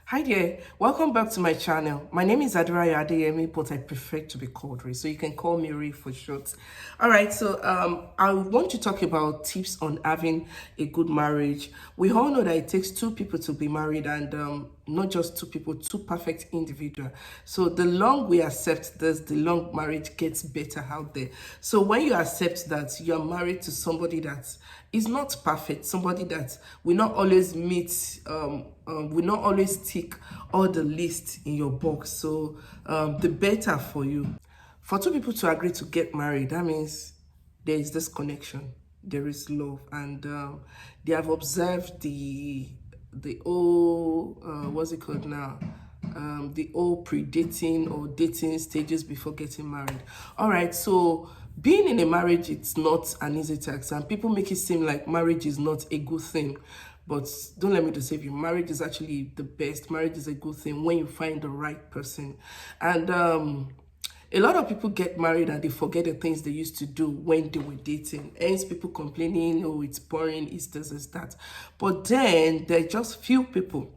Hi there, welcome back to my channel. My name is Adraya Adeyemi, but I prefer to be called Ray, so you can call me Ray for short. All right, so I want to talk about tips on having a good marriage. We all know that it takes two people to be married, and not just two people, two perfect individuals. So the long we accept this, the long marriage gets better out there. So when you accept that you are married to somebody that is not perfect, somebody that will not always meet, will not always tick all the list in your box. So the better for you. For two people to agree to get married, that means there is this connection, there is love, and they have observed the whole what's it called now, the old pre-dating or dating stages before getting married. All right, so being in a marriage, it's not an easy task, and people make it seem like marriage is not a good thing. But don't let me deceive you, marriage is actually the best. Marriage is a good thing when you find the right person. And a lot of people get married and they forget the things they used to do when they were dating. Hence, people complaining, oh, it's boring, it's this, it's that. But then there are just few people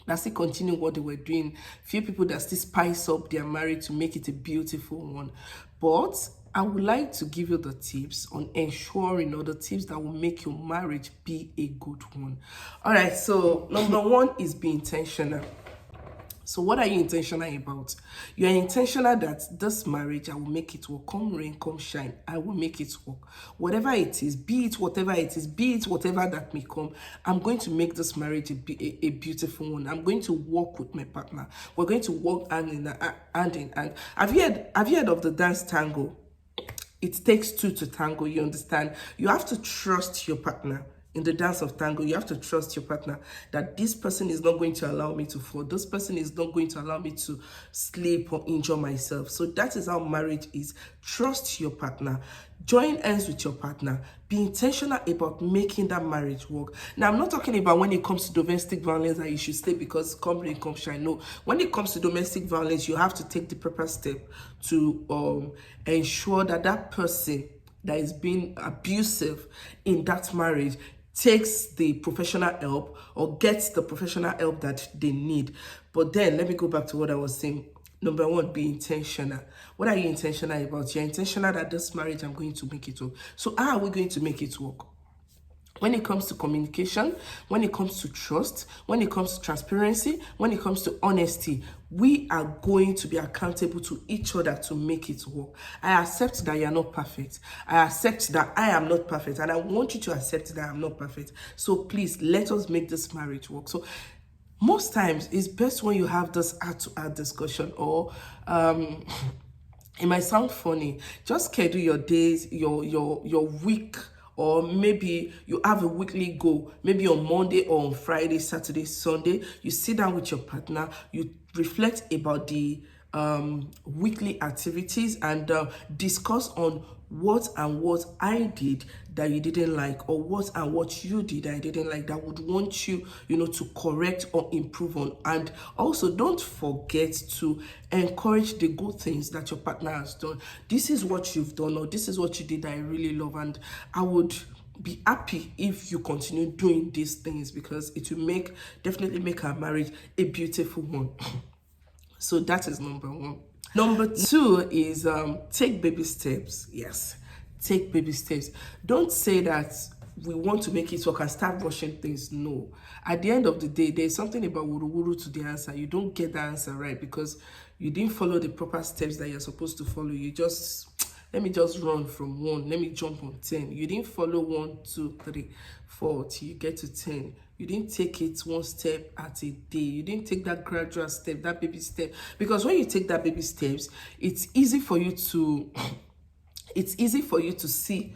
that still continue what they were doing. Few people that still spice up their marriage to make it a beautiful one. But I would like to give you the tips on ensuring, or the tips that will make your marriage be a good one. All right, so number one is be intentional. So what are you intentional about? You are intentional that this marriage, I will make it work. Come rain, come shine, I will make it work. Whatever it is, be it whatever it is, be it whatever that may come, I'm going to make this marriage a beautiful one. I'm going to work with my partner. We're going to work hand in hand. Have you heard of the dance tango? It takes two to tango, you understand? You have to trust your partner. In the dance of tango, you have to trust your partner that this person is not going to allow me to fall. This person is not going to allow me to sleep or injure myself. So that is how marriage is. Trust your partner. Join hands with your partner. Be intentional about making that marriage work. Now, I'm not talking about when it comes to domestic violence that you should stay because come rain, come shine. No, when it comes to domestic violence, you have to take the proper step to ensure that that person that is being abusive in that marriage takes the professional help or gets the professional help that they need. But then let me go back to what I was saying. Number one, be intentional. What are you intentional about? You're intentional that this marriage, I'm going to make it work. So how are we going to make it work? When it comes to communication, when it comes to trust, when it comes to transparency, when it comes to honesty, we are going to be accountable to each other to make it work. I accept that you're not perfect. I accept that I am not perfect. And I want you to accept that I'm not perfect. So please, let us make this marriage work. So most times, it's best when you have this heart-to-heart discussion, or it might sound funny, just schedule your days, your week, or maybe you have a weekly goal, maybe on Monday or on Friday, Saturday, Sunday. You sit down with your partner, you reflect about the weekly activities, and discuss on what I did that you didn't like, or what you did that I didn't like, that would want you, to correct or improve on. And also, don't forget to encourage the good things that your partner has done. This is what you've done, or this is what you did that I really love, and I would be happy if you continue doing these things, because it will definitely make our marriage a beautiful one. So that is number one. Number two is take baby steps. Yes, take baby steps. Don't say that we want to make it work and start rushing things. No. At the end of the day, there's something about wuru wuru to the answer. You don't get the answer right because you didn't follow the proper steps that you're supposed to follow. You just, let me just run from 1, let me jump on 10. You didn't follow 1, 2, 3, 4 till you get to 10. You didn't take it one step at a day. You didn't take that gradual step, that baby step. Because when you take that baby steps, it's easy for you to see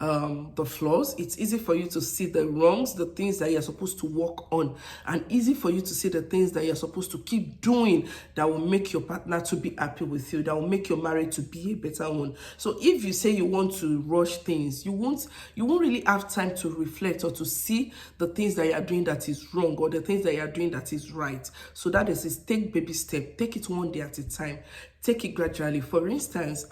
the flaws. It's easy for you to see the wrongs, the things that you're supposed to work on, and easy for you to see the things that you're supposed to keep doing that will make your partner to be happy with you, that will make your marriage to be a better one. So if you say you want to rush things, you won't really have time to reflect or to see the things that you are doing that is wrong, or the things that you are doing that is right. So that is take baby step. Take it one day at a time. Take it gradually. For instance,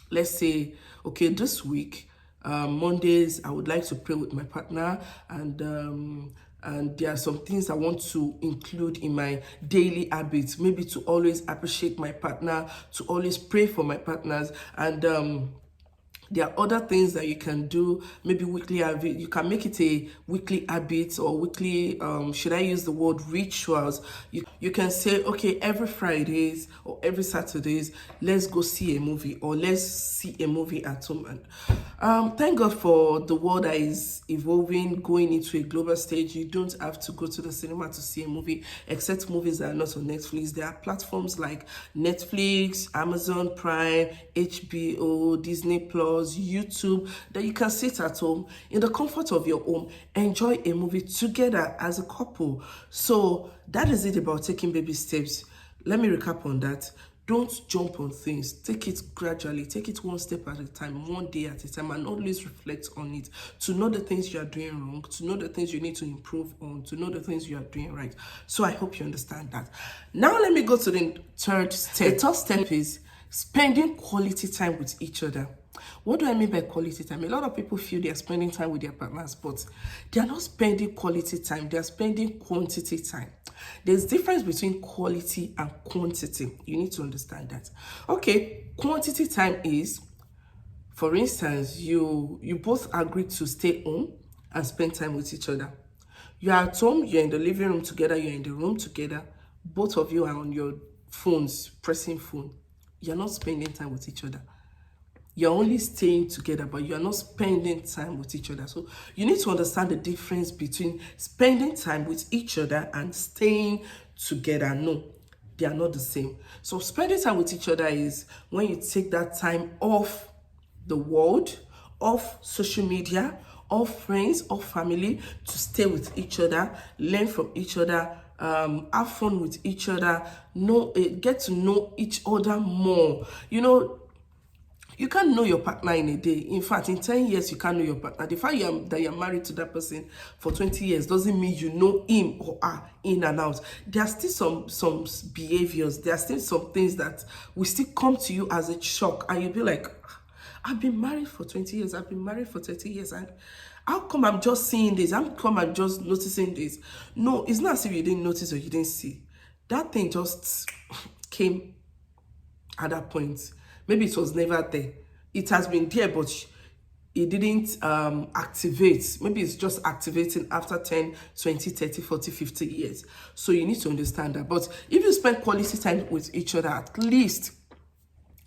let's say, okay, this week, Mondays, I would like to pray with my partner, and and there are some things I want to include in my daily habits, maybe to always appreciate my partner, to always pray for my partners, and there are other things that you can do, maybe weekly habit. You can make it a weekly habit, or weekly, should I use the word rituals? You can say, okay, every Fridays or every Saturdays, let's go see a movie, or let's see a movie at home. And thank God for the world that is evolving, going into a global stage. You don't have to go to the cinema to see a movie, except movies that are not on Netflix. There are platforms like Netflix, Amazon Prime, HBO, Disney Plus, YouTube, that you can sit at home in the comfort of your home, enjoy a movie together as a couple. So that is it about taking baby steps. Let me recap on that. Don't jump on things. Take it gradually. Take it one step at a time, one day at a time, and always reflect on it. To know the things you are doing wrong, to know the things you need to improve on, to know the things you are doing right. So I hope you understand that. Now let me go to the third step. The third step is spending quality time with each other. What do I mean by quality time? A lot of people feel they are spending time with their partners, but they are not spending quality time. They are spending quantity time. There's difference between quality and quantity. You need to understand that. Okay, quantity time is, for instance, you both agree to stay home and spend time with each other. You're at home, you're in the living room together, you're in the room together. Both of you are on your phones, pressing phone. You're not spending time with each other. You're only staying together, but you're not spending time with each other. So you need to understand the difference between spending time with each other and staying together. No, they are not the same. So spending time with each other is when you take that time off the world, off social media, off friends, off family, to stay with each other, learn from each other, have fun with each other, get to know each other more. You know, you can't know your partner in a day. In fact, in 10 years, you can't know your partner. The fact that you're married to that person for 20 years doesn't mean you know him or her in and out. There are still some behaviors. There are still some things that will still come to you as a shock. And you'll be like, I've been married for 20 years. I've been married for 30 years. And how come I'm just seeing this? How come I'm just noticing this? No, it's not as if you didn't notice or you didn't see. That thing just came at that point. Maybe it was never there. It has been there, but it didn't activate. Maybe it's just activating after 10, 20, 30, 40, 50 years. So you need to understand that. But if you spend quality time with each other, at least,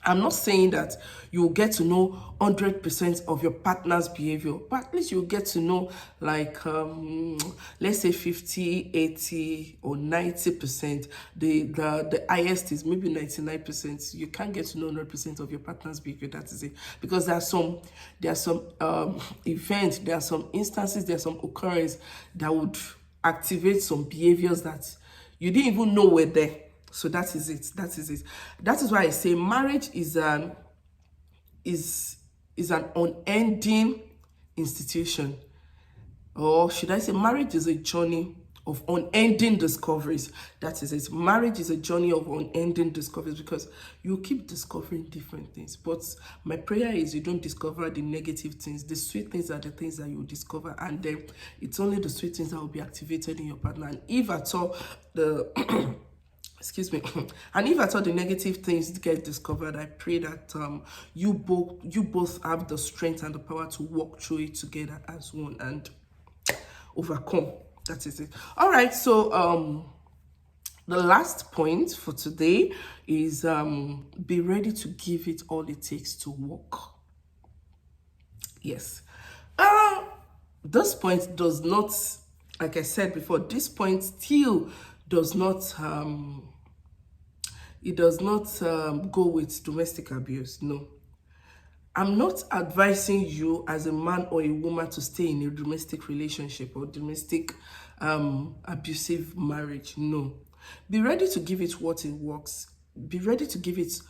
I'm not saying that you'll get to know 100% of your partner's behavior, but at least you'll get to know, like, let's say 50, 80, or 90%. The highest is maybe 99%. You can't get to know 100% of your partner's behavior. That is it. Because there are some events, there are some instances, there are some occurrences that would activate some behaviors that you didn't even know were there. So that is it. That is it. That is why I say marriage is an unending institution. Or should I say marriage is a journey of unending discoveries. That is it. Marriage is a journey of unending discoveries, because you keep discovering different things. But my prayer is you don't discover the negative things. The sweet things are the things that you discover, and then it's only the sweet things that will be activated in your partner. And if at all the excuse me, and if at all the negative things get discovered, I pray that you both have the strength and the power to walk through it together as one and overcome. That is it. All right, so the last point for today is be ready to give it all it takes to walk. Yes. This point does not, like I said before, this point still does not go with domestic abuse. No, I'm not advising you as a man or a woman to stay in a domestic relationship or domestic abusive marriage. No, be ready to give it what it works. Be ready to give it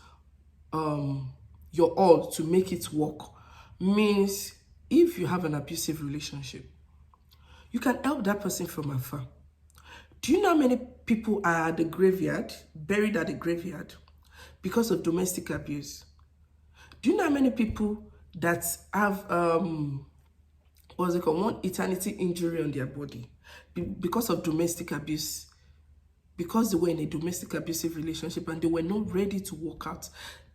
your all to make it work. Means if you have an abusive relationship, you can help that person from afar. Do you know how many people are at the graveyard, buried at the graveyard, because of domestic abuse? Do you know how many people that have, one eternity injury on their body? because of domestic abuse, because they were in a domestic abusive relationship and they were not ready to work out.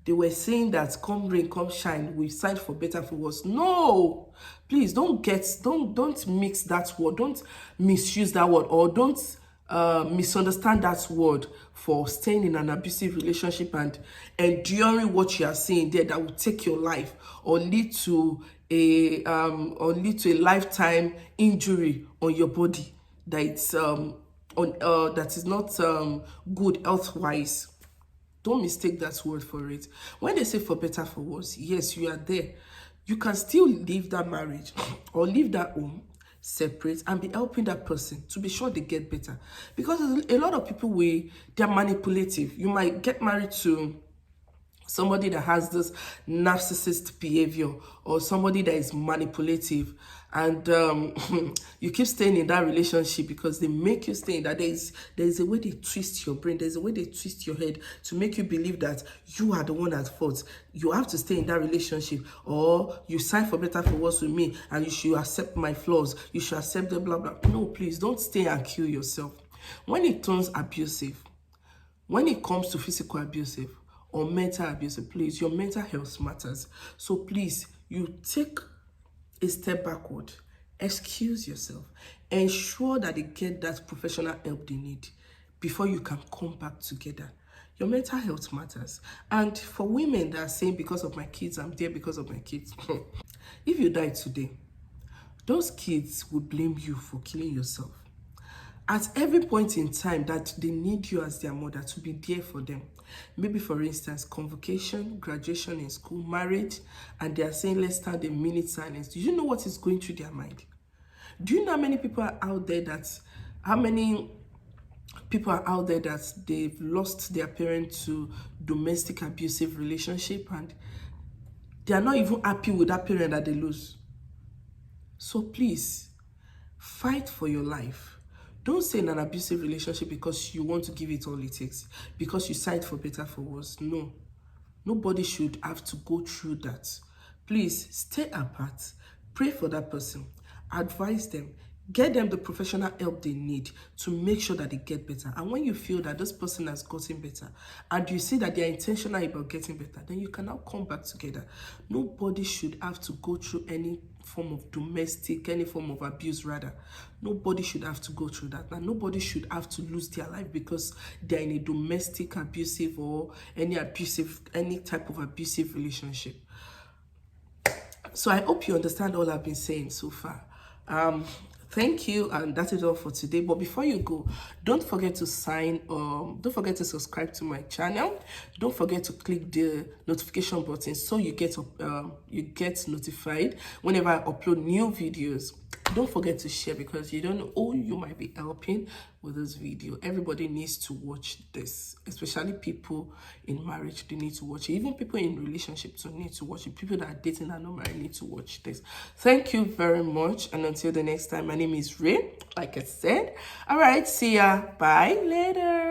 They were saying that come rain, come shine, we signed for better, for worse. No, please don't mix that word. Don't misuse that word, or don't misunderstand that word for staying in an abusive relationship and enduring what you are saying there that will take your life or lead to a lifetime injury on your body that it's that is not good health wise. Don't mistake that word for it. When they say for better, for worse, yes, you are there. You can still leave that marriage or leave that home separate and be helping that person to be sure they get better. Because a lot of people, they're manipulative. You might get married to somebody that has this narcissist behavior or somebody that is manipulative, and you keep staying in that relationship because they make you stay in that. There's a way they twist your brain, there's a way they twist your head to make you believe that you are the one at fault. You have to stay in that relationship, or you sign for better, for worse with me, and you should accept my flaws, you should accept the blah blah. No, please don't stay and kill yourself. When it turns abusive, when it comes to physical abusive or mental abuse, please, your mental health matters. So please, you take a step backward, excuse yourself, ensure that they get that professional help they need before you can come back together. Your mental health matters. And for women that are saying, because of my kids, I'm there because of my kids. If you die today, those kids will blame you for killing yourself. At every point in time that they need you as their mother to be there for them. Maybe, for instance, convocation, graduation in school, marriage, and they are saying, let's stand a minute silence. Do you know what is going through their mind? Do you know how many people are out there that they've lost their parent to domestic abusive relationship and they are not even happy with that parent that they lose? So please, fight for your life. Don't stay in an abusive relationship because you want to give it all it takes, because you signed for better, for worse. No. Nobody should have to go through that. Please, stay apart. Pray for that person. Advise them. Get them the professional help they need to make sure that they get better. And when you feel that this person has gotten better and you see that they are intentional about getting better, then you can now come back together. Nobody should have to go through any form of any form of abuse rather. Nobody should have to go through that. And nobody should have to lose their life because they're in a domestic abusive or any type of abusive relationship. So I hope you understand all I've been saying so far. Thank you, and that is all for today. But before you go, don't forget to don't forget to subscribe to my channel. Don't forget to click the notification button so you get notified whenever I upload new videos. Don't forget to share because you don't know who you might be helping with this video. Everybody needs to watch this, especially people in marriage. They need to watch it. Even people in relationships need to watch it. People that are dating and not married need to watch this. Thank you very much, and until the next time, my name is Ray, like I said. All right, see ya. Bye later.